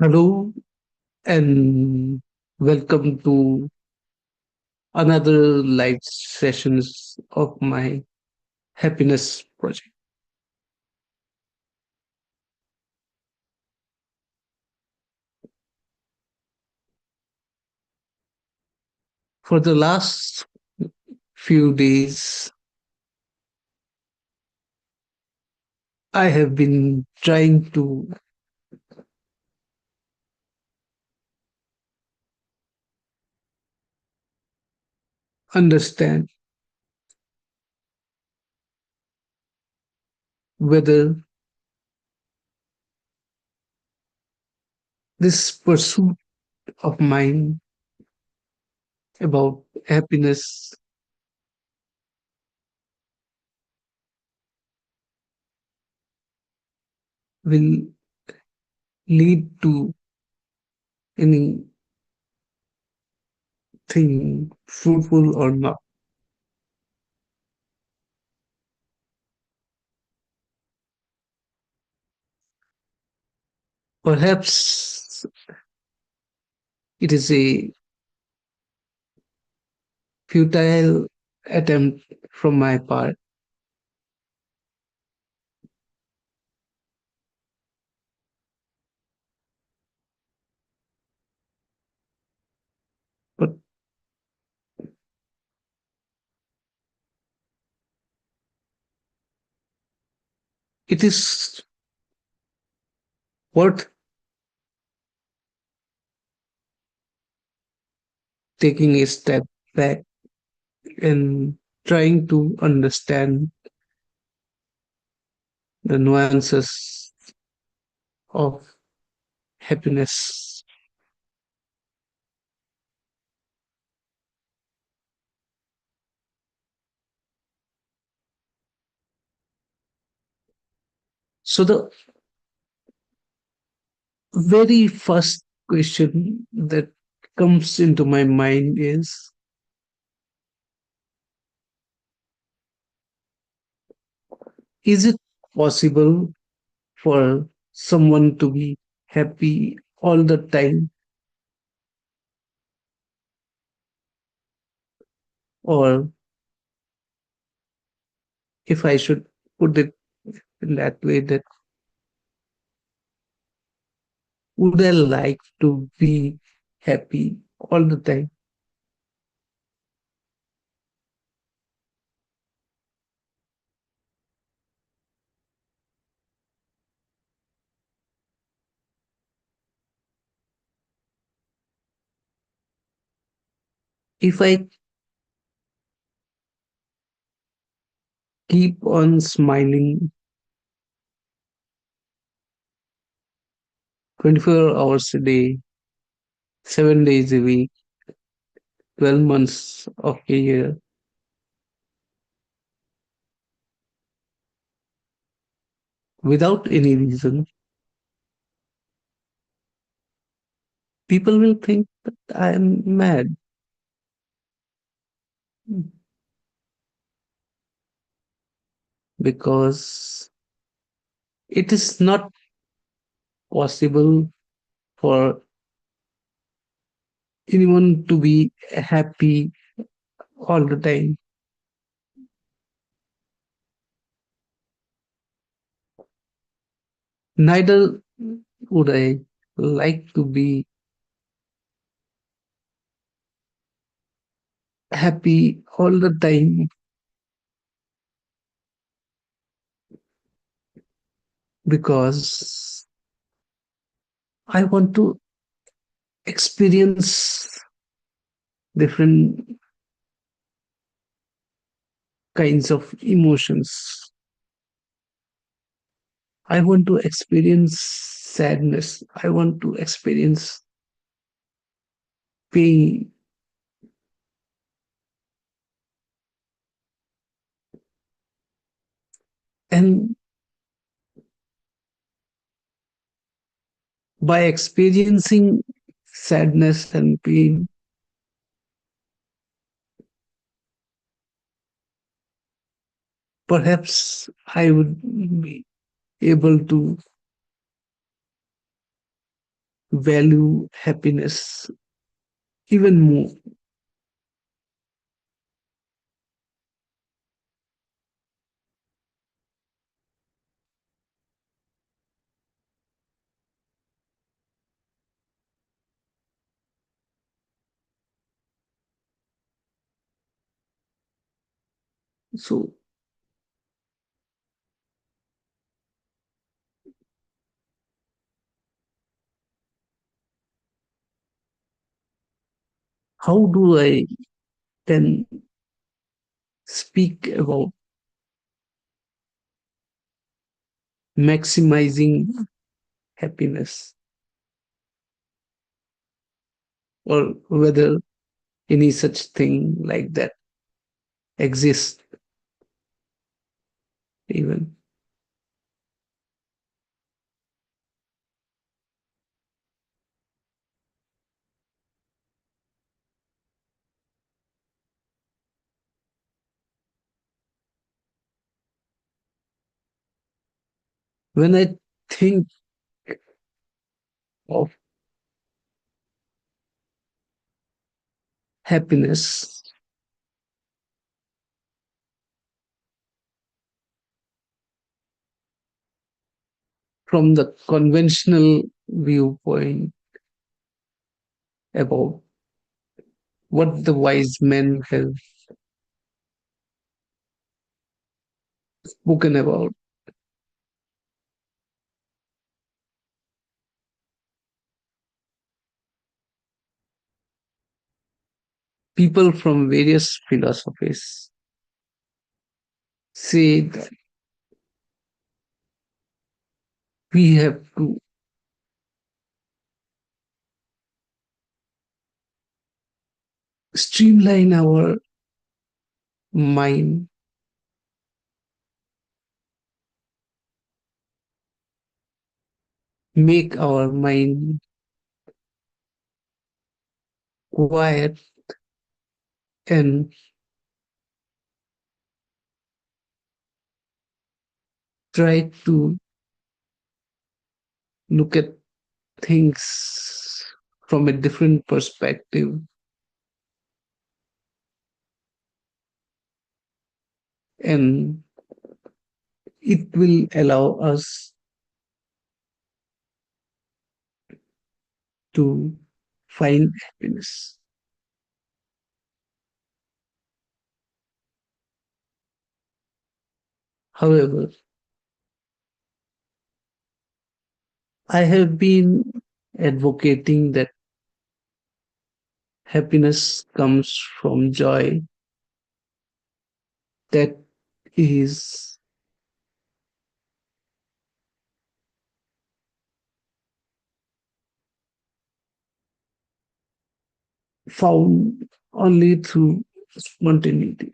Hello and welcome to another live sessions of my happiness project. For the last few days, I have been trying to understand whether this pursuit of mine about happiness will lead to anything fruitful or not. Perhaps it is a futile attempt from my part, but it is worth taking a step back and trying to understand the nuances of happiness. So, the very first question that comes into my mind is it possible for someone to be happy all the time? Or if I should put it in that way, that would I like to be happy all the time? If I keep on smiling 24 hours a day, 7 days a week, 12 months of a year, without any reason, people will think that I am mad, because it is not possible for anyone to be happy all the time. Neither would I like to be happy all the time, because I want to experience different kinds of emotions. I want to experience sadness. I want to experience pain. And by experiencing sadness and pain, perhaps I would be able to value happiness even more. So, how do I then speak about maximizing happiness, or whether any such thing like that exists even? When I think of happiness from the conventional viewpoint about what the wise men have spoken about, people from various philosophies say that we have to streamline our mind, make our mind quiet, and try to look at things from a different perspective, and it will allow us to find happiness. However, I have been advocating that happiness comes from joy that is found only through spontaneity.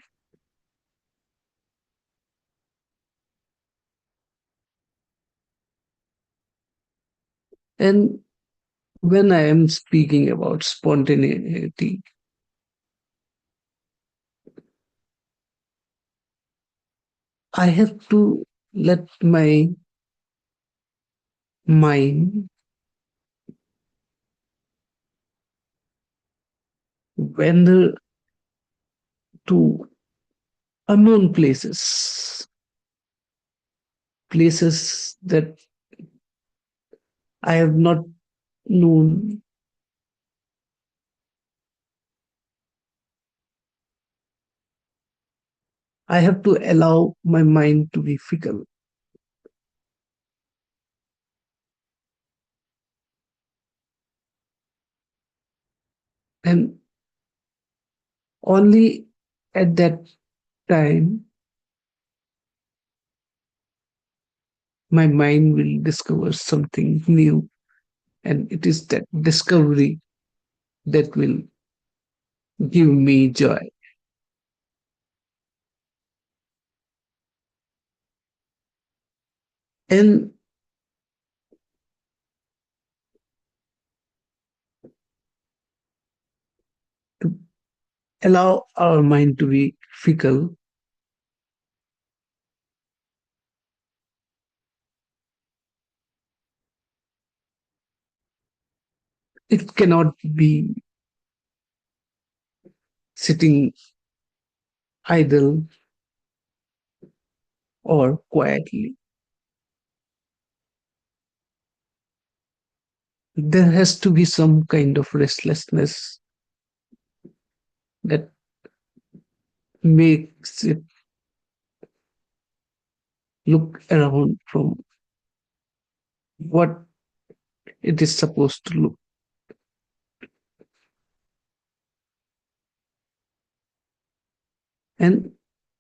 And when I am speaking about spontaneity, I have to let my mind wander to unknown places, places that I have not known. I have to allow my mind to be fickle. And only at that time, my mind will discover something new. And it is that discovery that will give me joy. And to allow our mind to be fickle, It cannot be sitting idle or quietly. There has to be some kind of restlessness that makes it look around from what it is supposed to look. And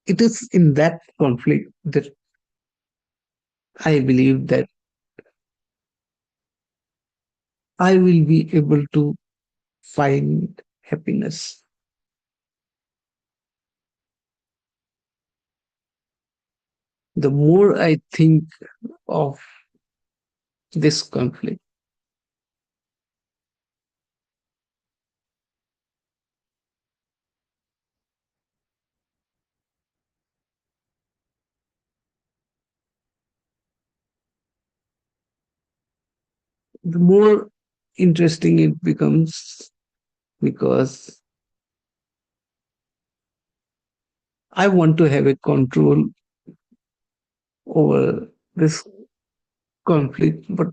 it is in that conflict that I believe that I will be able to find happiness. The more I think of this conflict, the more interesting it becomes because I want to have a control over this conflict, but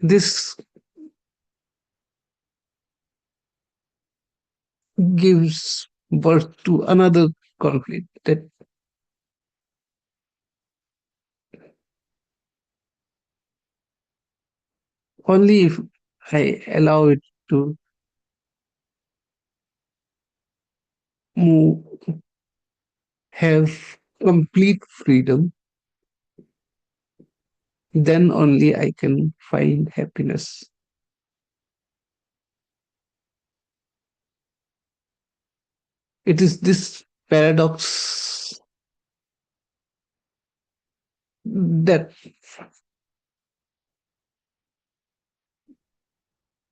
this gives birth to another conflict that only if I allow it to move, have complete freedom, then only I can find happiness. It is this paradox that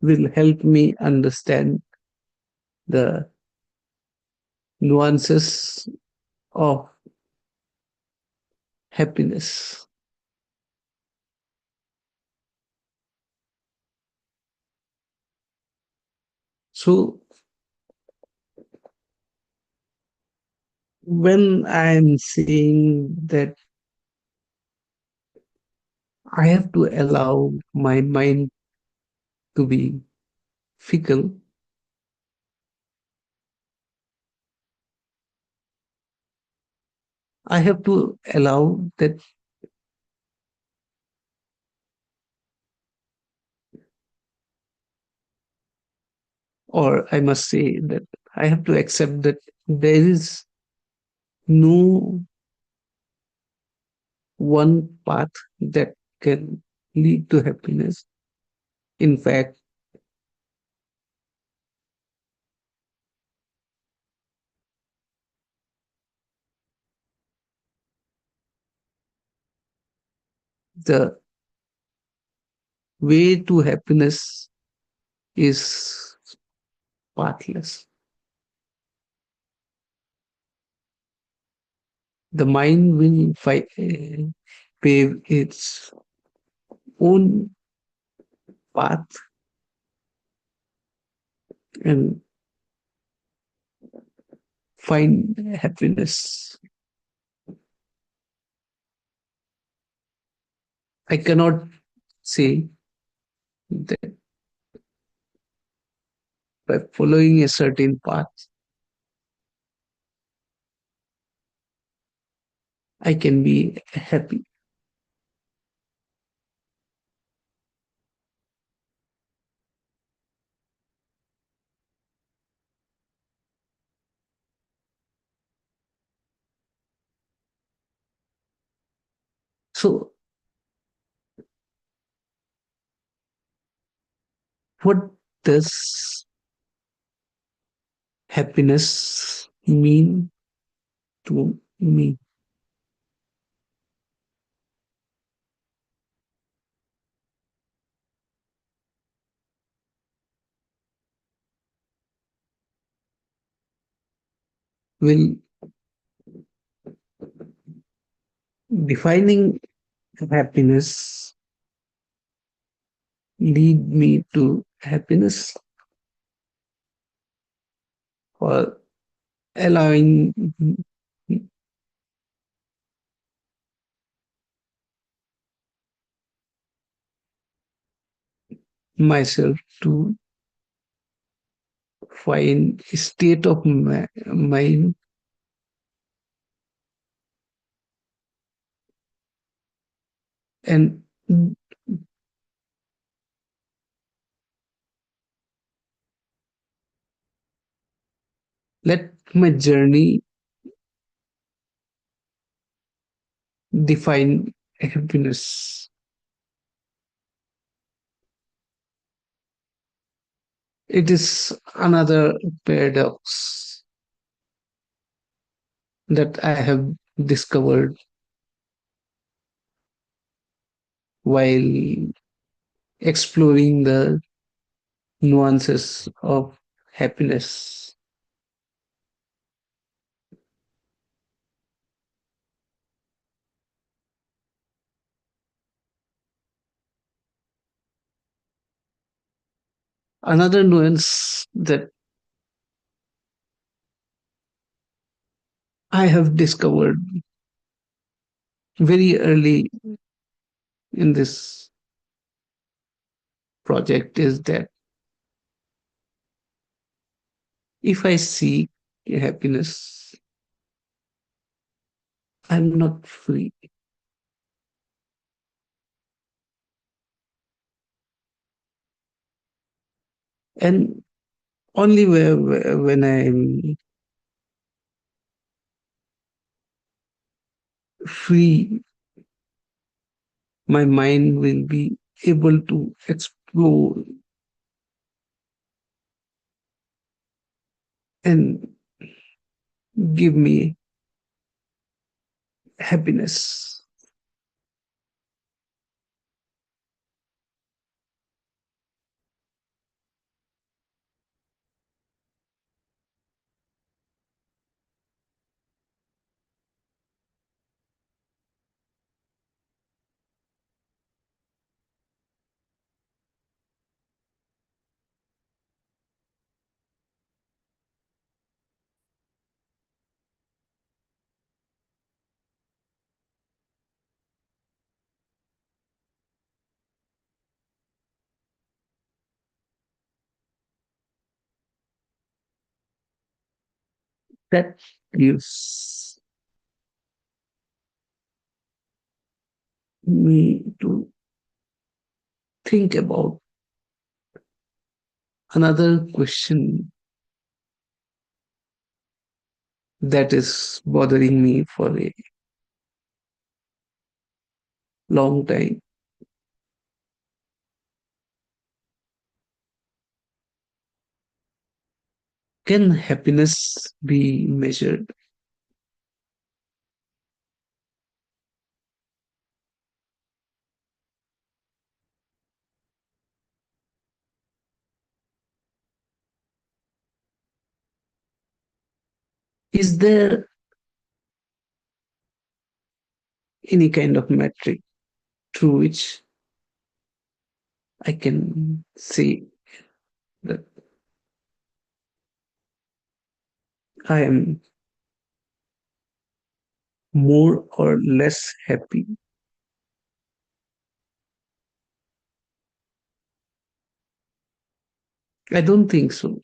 will help me understand the nuances of happiness. So when I'm saying that I have to allow my mind to be fickle, I have to allow that, or I must say that I have to accept that there is no one path that can lead to happiness. In fact, the way to happiness is pathless. The mind will pave its own path and find happiness. I cannot say that by following a certain path, I can be happy. So, what does happiness mean to me? Well, defining happiness lead me to happiness, or allowing myself to find a state of mind and let my journey define happiness. It is another paradox that I have discovered while exploring the nuances of happiness. Another nuance that I have discovered very early in this project is that if I seek happiness, I'm not free. And only when I'm free, my mind will be able to explore and give me happiness. That gives me to think about another question that is bothering me for a long time. Can happiness be measured? Is there any kind of metric through which I can say that I am more or less happy? I don't think so.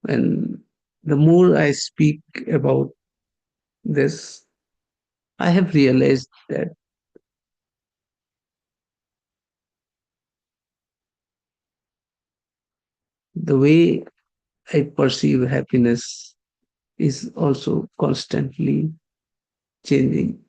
And the more I speak about this, I have realized that the way I perceive happiness is also constantly changing.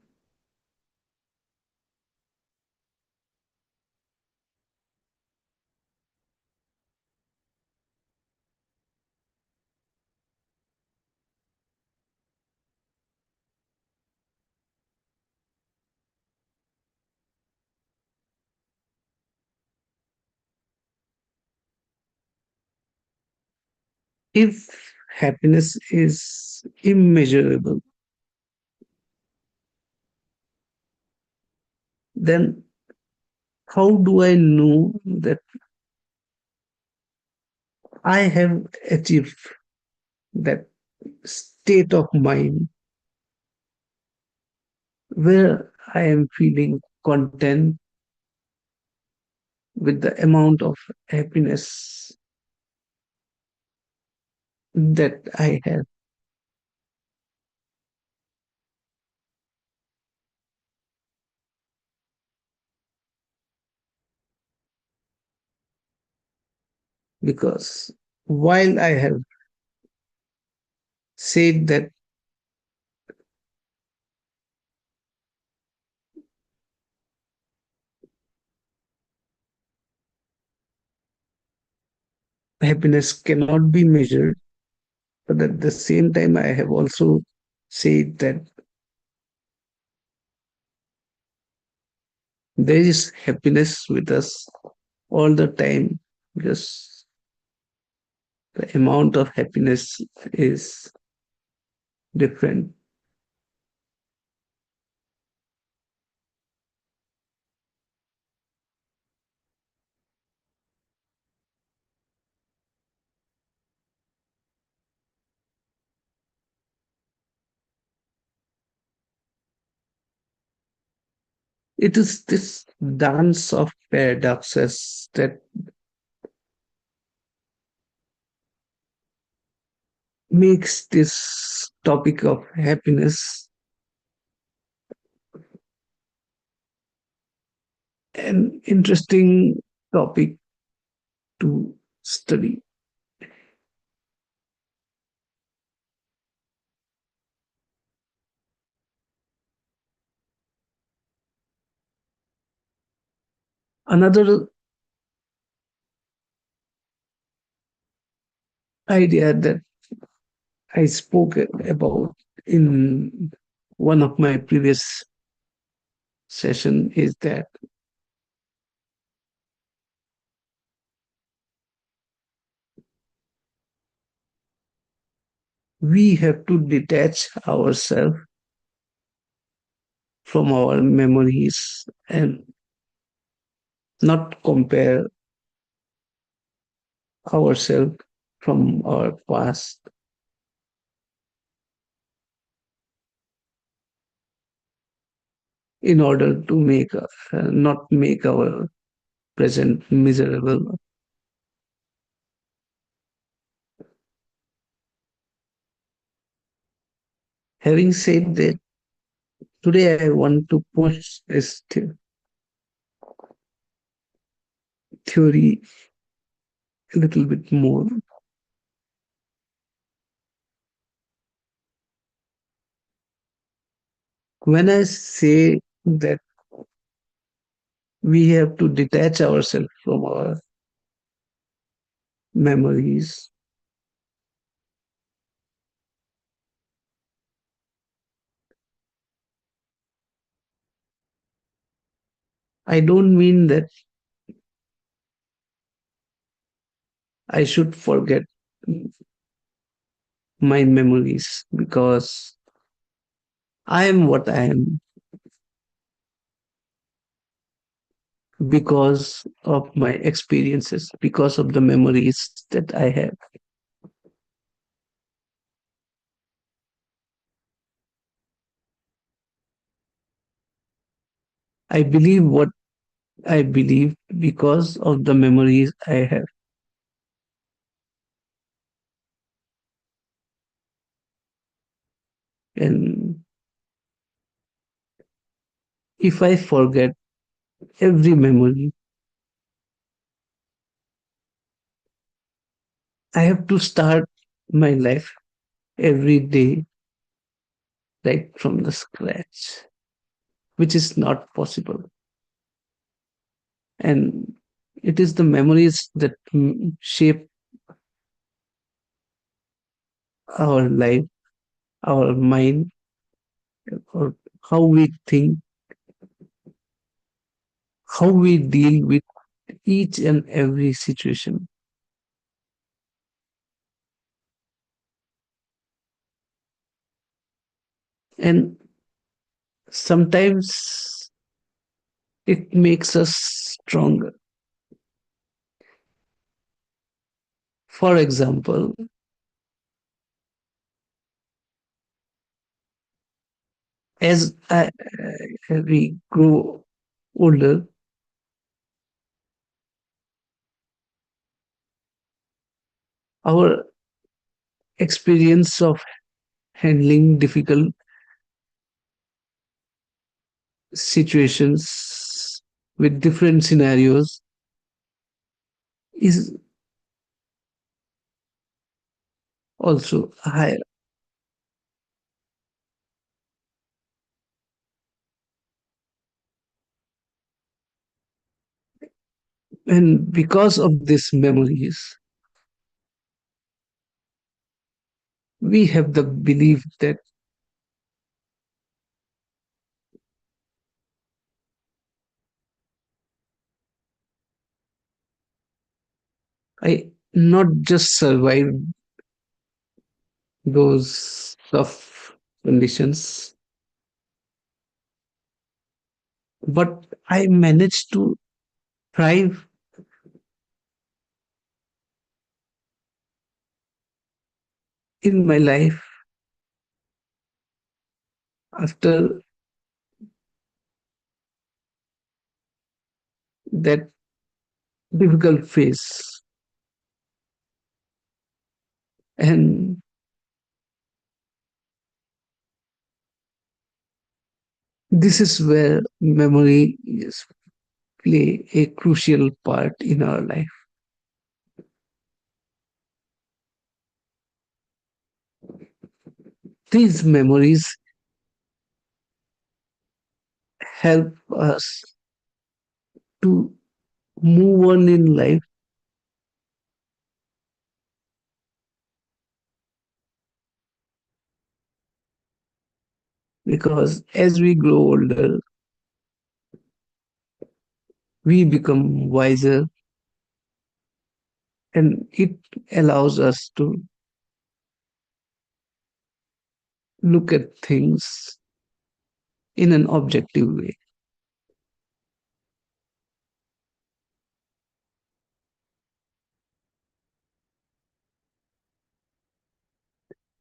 If happiness is immeasurable, then how do I know that I have achieved that state of mind where I am feeling content with the amount of happiness that I have? Because while I have said that happiness cannot be measured, but at the same time, I have also said that there is happiness with us all the time. Just the amount of happiness is different. It is this dance of paradoxes that makes this topic of happiness an interesting topic to study. Another idea that I spoke about in one of my previous session is that we have to detach ourselves from our memories and not compare ourselves from our past in order to make not make our present miserable. Having said that, today I want to push this theory a little bit more. When I say that we have to detach ourselves from our memories, I don't mean that I should forget my memories because I am what I am because of my experiences, because of the memories that I have. I believe what I believe because of the memories I have. And if I forget every memory, I have to start my life every day right from the scratch, which is not possible. And it is the memories that shape our life, our mind, or how we think, how we deal with each and every situation. And sometimes It makes us stronger. For example, as we grow older, our experience of handling difficult situations with different scenarios is also higher. And because of these memories, we have the belief that I not just survived those tough conditions, but I managed to thrive in my life after that difficult phase. And this is where memory is play a crucial part in our life. These memories help us to move on in life because as we grow older, we become wiser and it allows us to look at things in an objective way.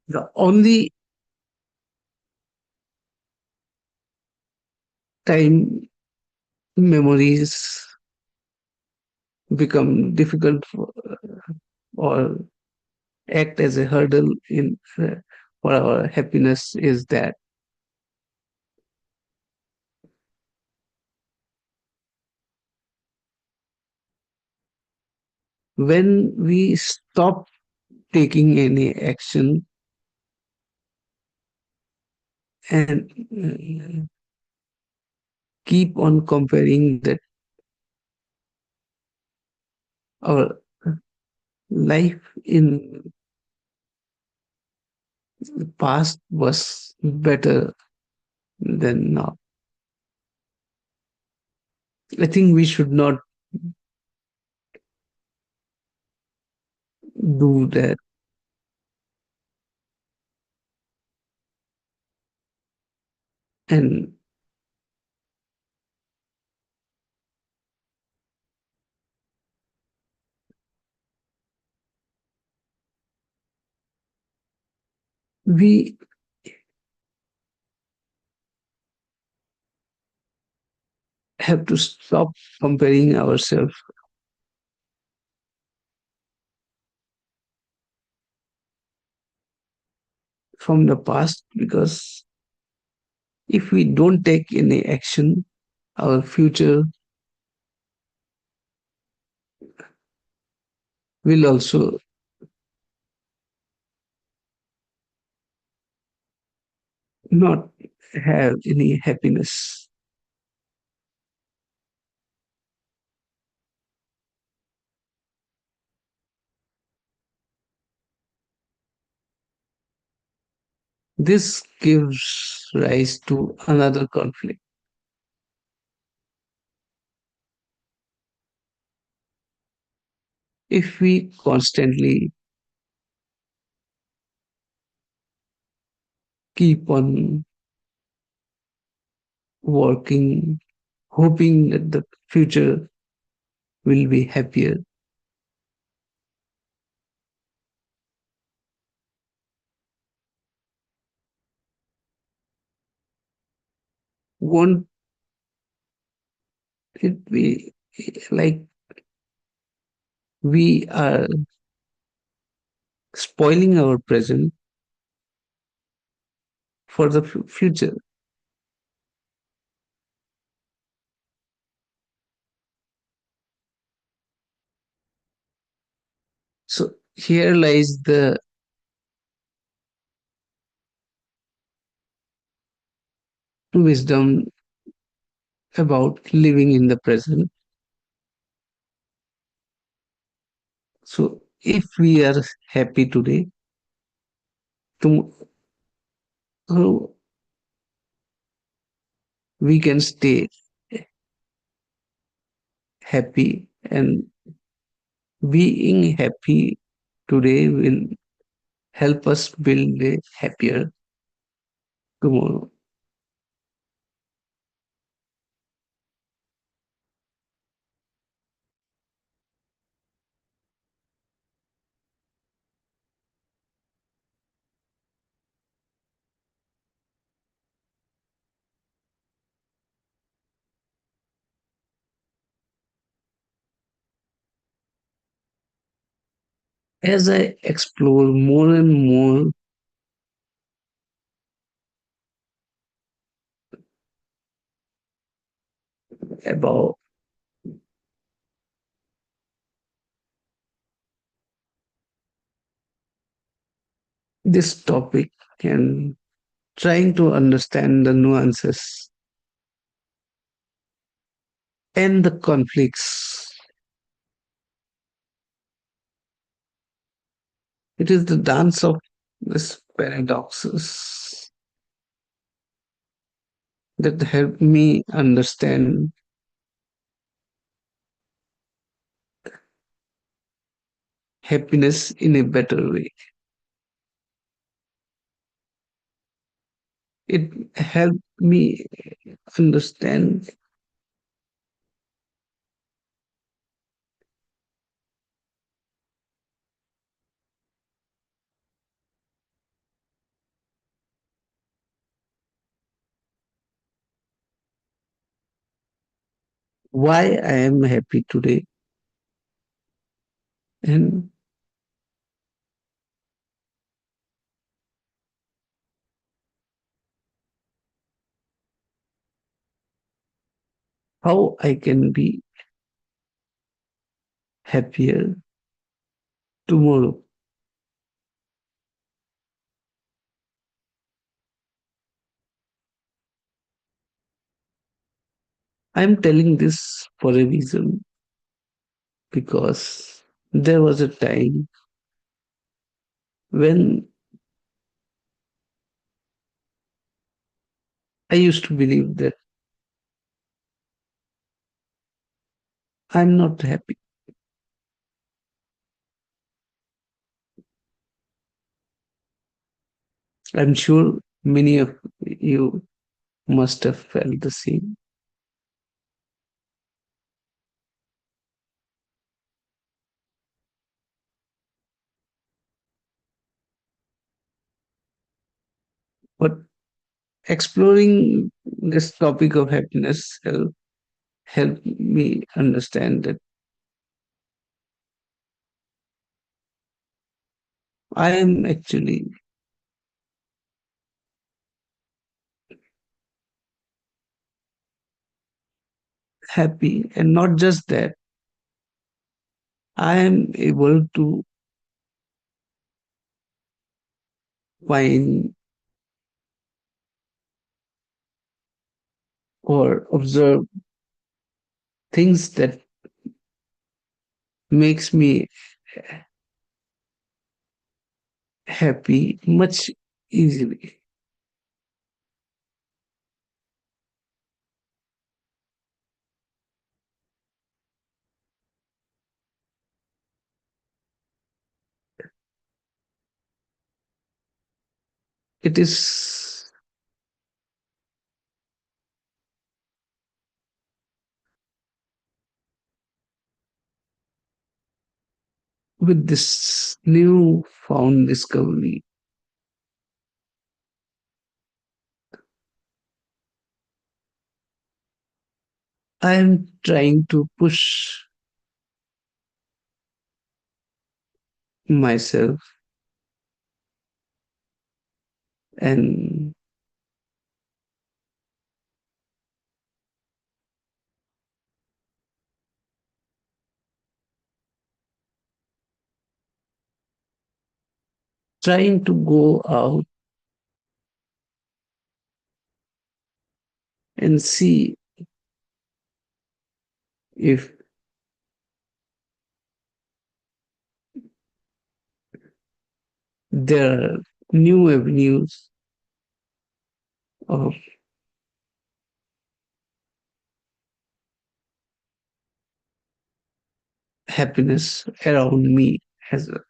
The only time memories become difficult or act as a hurdle in for our happiness is that when we stop taking any action and keep on comparing that our life in the past was better than now. I think we should not do that. And we have to stop comparing ourselves from the past because if we don't take any action, our future will also not have any happiness. This gives rise to another conflict. If we constantly keep on working hoping that the future will be happier. Won't it be like we are spoiling our present for the future? So here lies the wisdom about living in the present. So if we are happy today, tomorrow we can stay happy, and being happy today will help us build a happier tomorrow. As I explore more and more about this topic and trying to understand the nuances and the conflicts, it is the dance of these paradoxes that help me understand happiness in a better way. It helped me understand why I am happy today and how I can be happier tomorrow. I'm telling this for a reason because there was a time when I used to believe that I'm not happy. I'm sure many of you must have felt the same. But exploring this topic of happiness helped me understand that I am actually happy. And not just that, I am able to find or observe things that makes me happy much easily. It is with this new found discovery, I am trying to push myself and trying to go out and see if there are new avenues of happiness around me as well.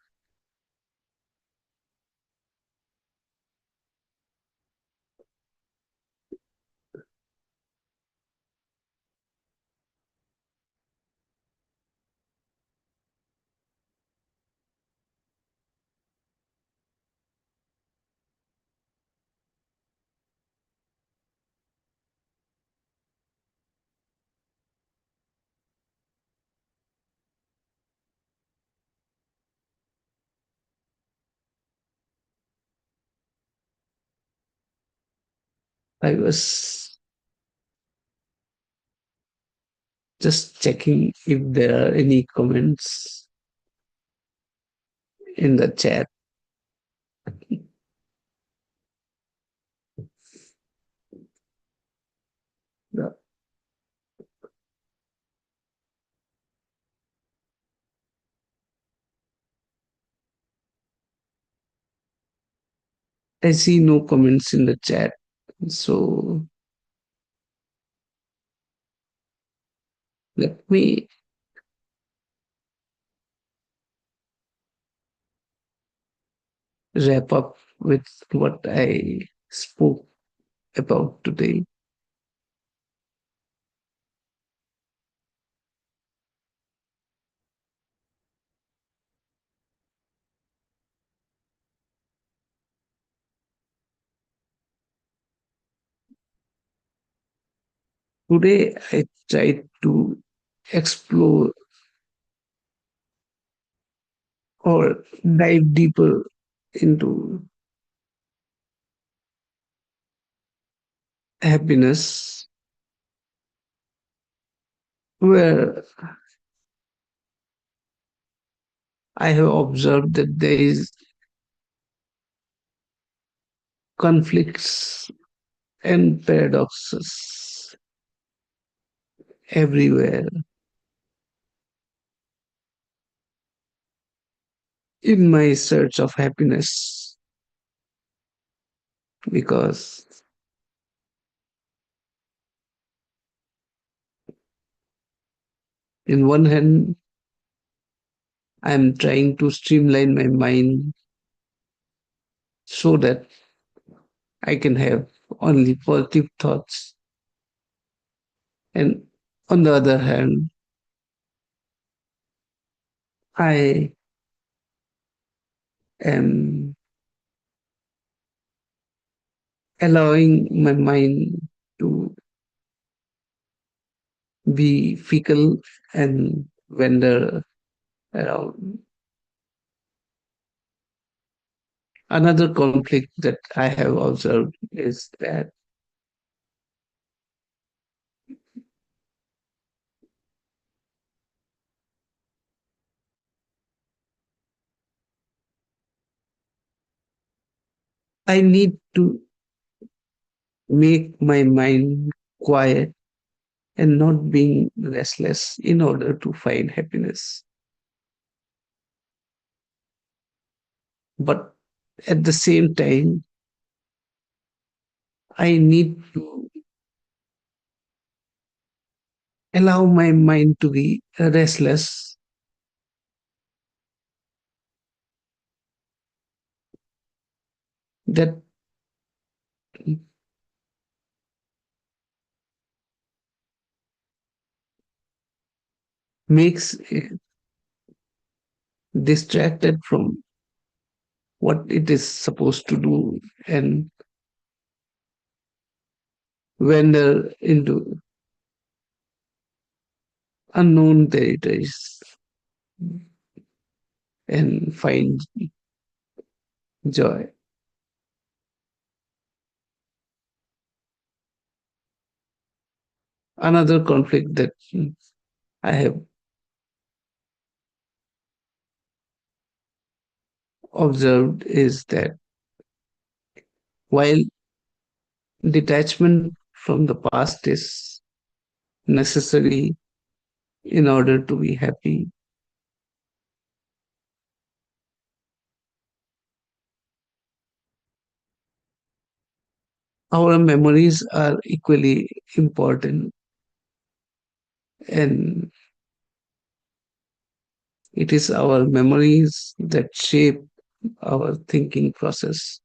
I was just checking if there are any comments in the chat. I see no comments in the chat. So let me wrap up with what I spoke about today. Today, I tried to explore or dive deeper into happiness, where I have observed that there is conflicts and paradoxes everywhere in my search of happiness. Because in one hand, I'm trying to streamline my mind so that I can have only positive thoughts. And on the other hand, I am allowing my mind to be fickle and wander around. Another conflict that I have observed is that I need to make my mind quiet and not being restless in order to find happiness. But at the same time, I need to allow my mind to be restless. That makes distracted from what it is supposed to do, and wander into unknown territories and find joy. Another conflict that I have observed is that while detachment from the past is necessary in order to be happy, our memories are equally important, and it is our memories that shape our thinking process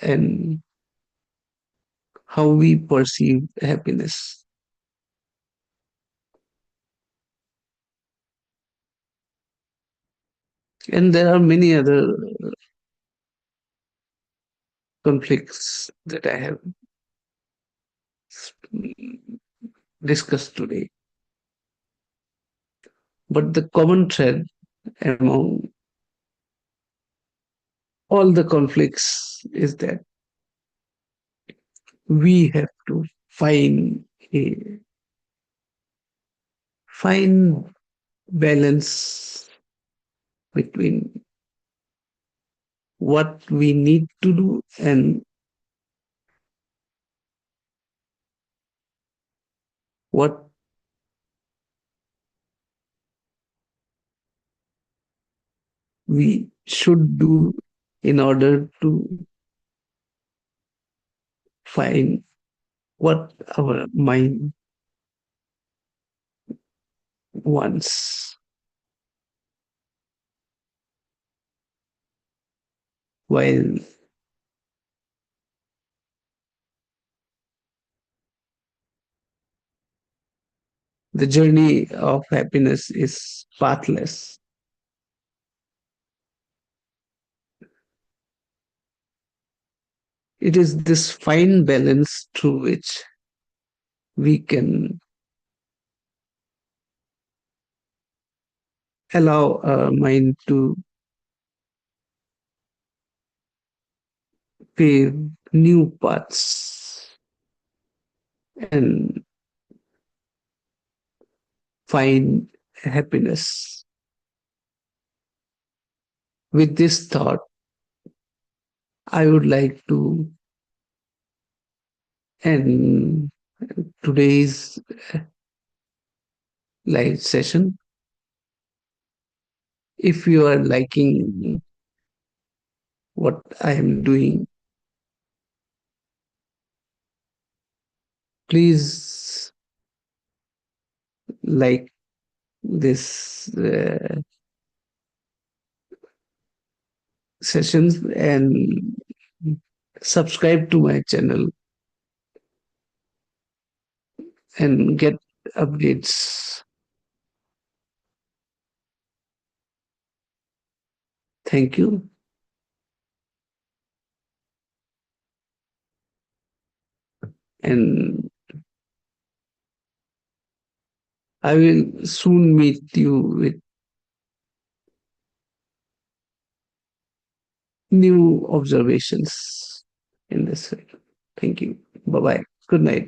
and how we perceive happiness. And there are many other conflicts that I have discussed today. But the common thread among all the conflicts is that we have to find a fine balance between what we need to do and what we should do in order to find what our mind wants. While the journey of happiness is pathless, it is this fine balance through which we can allow our mind to pave new paths and find happiness. With this thought, I would like to end today's live session. If you are liking what I am doing, please like this sessions and subscribe to my channel and get updates. Thank you. And I will soon meet you with new observations in this way. Thank you. Bye bye. Good night.